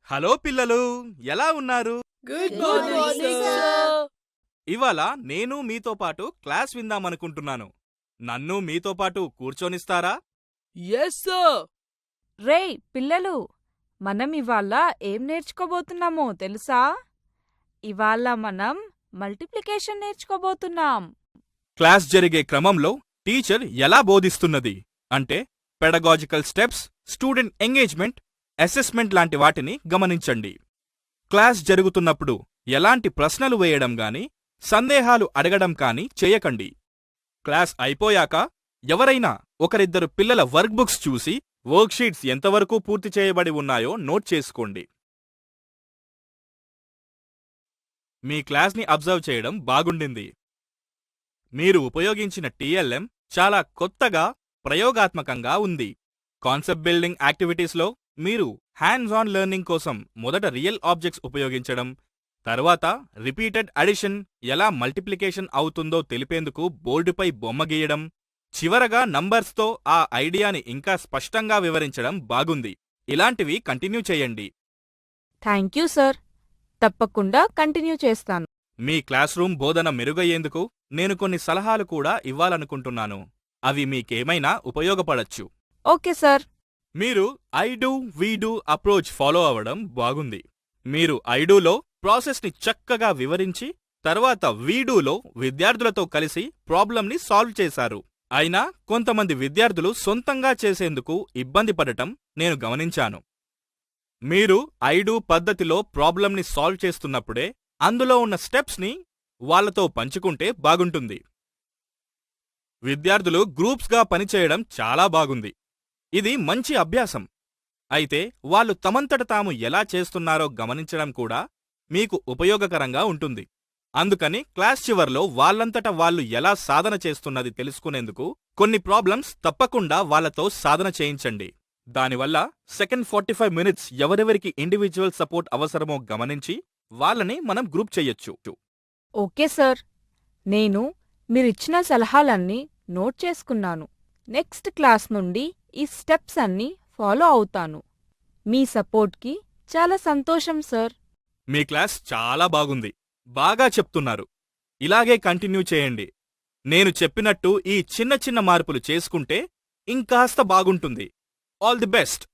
Hello పిల్లలు, ఎలా ఉన్నారు? Good Good morning morning, sir. ఇవాళ నేను మీతో పాటు క్లాస్ విందామనుకుంటున్నాను. నన్ను మీతో పాటు కూర్చోనిస్తారా? Yes sir. రేయ్ పిల్లలు, మనం ఇవాళ ఏం నేర్చుకోబోతున్నామో తెలుసా? ఇవాళ మనం మల్టిప్లికేషన్ నేర్చుకోబోతున్నాం. క్లాస్ జరిగే క్రమంలో టీచర్ ఎలా బోధిస్తున్నది అంటే pedagogical steps, student engagement, assessment లాంటి వాటిని గమనించండి. క్లాస్ జరుగుతున్నప్పుడు ఎలాంటి ప్రశ్నలు వేయడం గాని, సందేహాలు అడగడం కానీ చేయకండి. క్లాస్ అయిపోయాక ఎవరైనా ఒకరిద్దరు పిల్లల వర్క్ బుక్స్ చూసి వర్క్షీట్స్ ఎంతవరకు పూర్తి చేయబడి ఉన్నాయో నోట్ చేసుకోండి. మీ క్లాస్ని అబ్జర్వ్ చేయడం బాగుండింది. మీరు ఉపయోగించిన టీఎల్ఎం చాలా కొత్తగా, ప్రయోగాత్మకంగా ఉంది. కాన్సెప్ట్ బిల్డింగ్ యాక్టివిటీస్లో మీరు హ్యాండ్స్ ఆన్ లెర్నింగ్ కోసం మొదట రియల్ ఆబ్జెక్ట్స్ ఉపయోగించడం, తర్వాత రిపీటెడ్ అడిషన్ ఎలా మల్టిప్లికేషన్ అవుతుందో తెలిపేందుకు బోర్డుపై బొమ్మ గీయడం, చివరగా నంబర్స్తో ఆ ఐడియాని ఇంకా స్పష్టంగా వివరించడం బాగుంది. ఇలాంటివి కంటిన్యూ చేయండి. Thank you sir. తప్పకుండా కంటిన్యూ చేస్తాను. మీ క్లాస్ రూమ్ బోధన మెరుగయ్యేందుకు నేను కొన్ని సలహాలు కూడా ఇవ్వాలనుకుంటున్నాను. అవి మీకేమైనా ఉపయోగపడచ్చు. Okay sir. మీరు I do, we do approach follow అవ్వడం బాగుంది. మీరు ఐ డూలో ప్రాసెస్ని చక్కగా వివరించి, తర్వాత వీ డూలో విద్యార్థులతో కలిసి ప్రాబ్లంని సాల్వ్ చేశారు. అయినా కొంతమంది విద్యార్థులు సొంతంగా చేసేందుకు ఇబ్బంది పడటం నేను గమనించాను. మీరు ఐ డూ పద్ధతిలో ప్రాబ్లంని సాల్వ్ చేస్తున్నప్పుడే అందులో ఉన్న స్టెప్స్ని వాళ్లతో పంచుకుంటే బాగుంటుంది. విద్యార్థులు గ్రూప్స్గా పనిచేయడం చాలా బాగుంది. ఇది మంచి అభ్యాసం. అయితే వాళ్ళు తమంతట తాము ఎలా చేస్తున్నారో గమనించడం కూడా మీకు ఉపయోగకరంగా ఉంటుంది. అందుకని క్లాస్ చివర్లో వాళ్ళంతట వాళ్ళు ఎలా సాధన చేస్తున్నది తెలుసుకునేందుకు కొన్ని ప్రాబ్లమ్స్ తప్పకుండా వాళ్లతో సాధన చేయించండి. దానివల్ల సెకండ్ 45 మినిట్స్ ఎవరెవరికి ఇండివిజువల్ సపోర్ట్ అవసరమో గమనించి వాళ్ళని మనం గ్రూప్ చెయ్యొచ్చు. Okay sir. నేను మీరిచ్చిన సలహాలన్నీ నోట్ చేసుకున్నాను. నెక్స్ట్ క్లాస్ నుండి ఈ స్టెప్స్ అన్నీ ఫాలో అవుతాను. మీ సపోర్ట్కి చాలా సంతోషం సార్. మీ క్లాస్ చాలా బాగుంది. బాగా చెప్తున్నారు. ఇలాగే కంటిన్యూ చేయండి. నేను చెప్పినట్టు ఈ చిన్న చిన్న మార్పులు చేసుకుంటే ఇంకాస్త బాగుంటుంది. All the best.